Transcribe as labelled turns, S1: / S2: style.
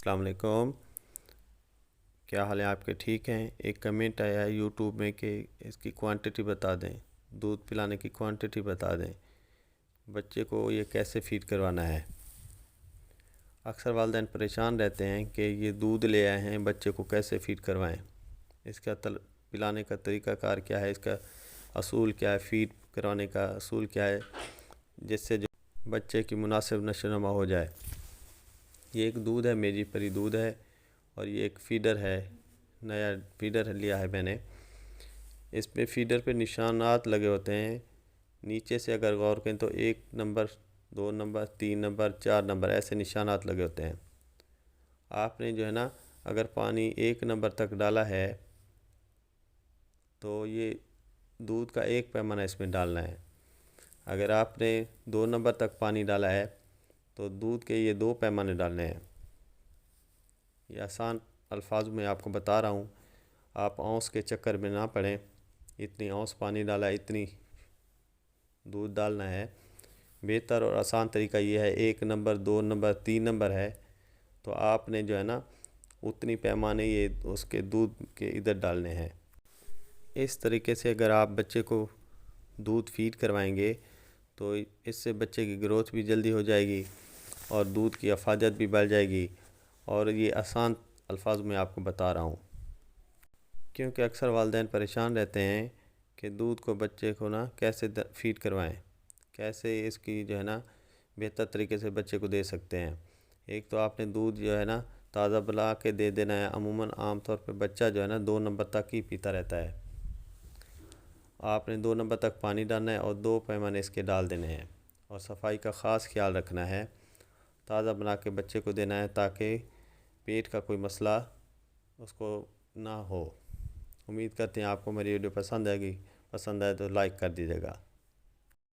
S1: अस्सलाम वालेकुम। क्या हाल है आपके? ठीक हैं। एक कमेंट आया है यूट्यूब में कि इसकी क्वांटिटी बता दें, दूध पिलाने की क्वांटिटी बता दें, बच्चे को ये कैसे फ़ीड करवाना है। अक्सर वालिदैन परेशान रहते हैं कि ये दूध ले आए हैं, बच्चे को कैसे फ़ीड करवाएं, इसका पिलाने का तरीक़ाकार क्या है, इसका असूल क्या है, फ़ीड करवाने का असूल क्या है, जिससे जो बच्चे की मुनासिब नशोनुमा हो जाए। ये एक दूध है, मेरी परी दूध है, और ये एक फ़ीडर है, नया फ़ीडर लिया है मैंने। इस पे फ़ीडर पे निशानात लगे होते हैं। नीचे से अगर गौर करें तो 1 नंबर, 2 नंबर, 3 नंबर, 4 नंबर ऐसे निशानात लगे होते हैं। आपने जो है ना, अगर पानी 1 नंबर तक डाला है तो ये दूध का 1 पैमाना इसमें डालना है। अगर आपने 2 नंबर तक पानी डाला है तो दूध के ये 2 पैमाने डालने हैं। ये आसान अल्फाज में आपको बता रहा हूँ, आप औंस के चक्कर में ना पड़ें। इतनी औंस पानी डाला, इतनी दूध डालना है। बेहतर और आसान तरीका ये है, 1 नंबर, 2 नंबर, 3 नंबर है तो आपने जो है ना उतनी पैमाने ये उसके दूध के इधर डालने हैं। इस तरीके से अगर आप बच्चे को दूध फ़ीड करवाएंगे तो इससे बच्चे की ग्रोथ भी जल्दी हो जाएगी और दूध की अफादत भी बढ़ जाएगी। और ये आसान अल्फाज में आपको बता रहा हूँ, क्योंकि अक्सर वालिदैन परेशान रहते हैं कि दूध को बच्चे को ना कैसे फ़ीड करवाएं, कैसे इसकी जो है ना बेहतर तरीके से बच्चे को दे सकते हैं। एक तो आपने दूध जो है ना ताज़ा बना के दे देना है। अमूमन आम तौर पे बच्चा जो है ना 2 नंबर तक ही पीता रहता है। आपने 2 नंबर तक पानी डालना है और 2 पैमाने इसके डाल देने हैं, और सफाई का ख़ास ख्याल रखना है। ताज़ा बना के बच्चे को देना है ताकि पेट का कोई मसला उसको ना हो। उम्मीद करते हैं आपको मेरी वीडियो पसंद आएगी। पसंद आए तो लाइक कर दीजिएगा।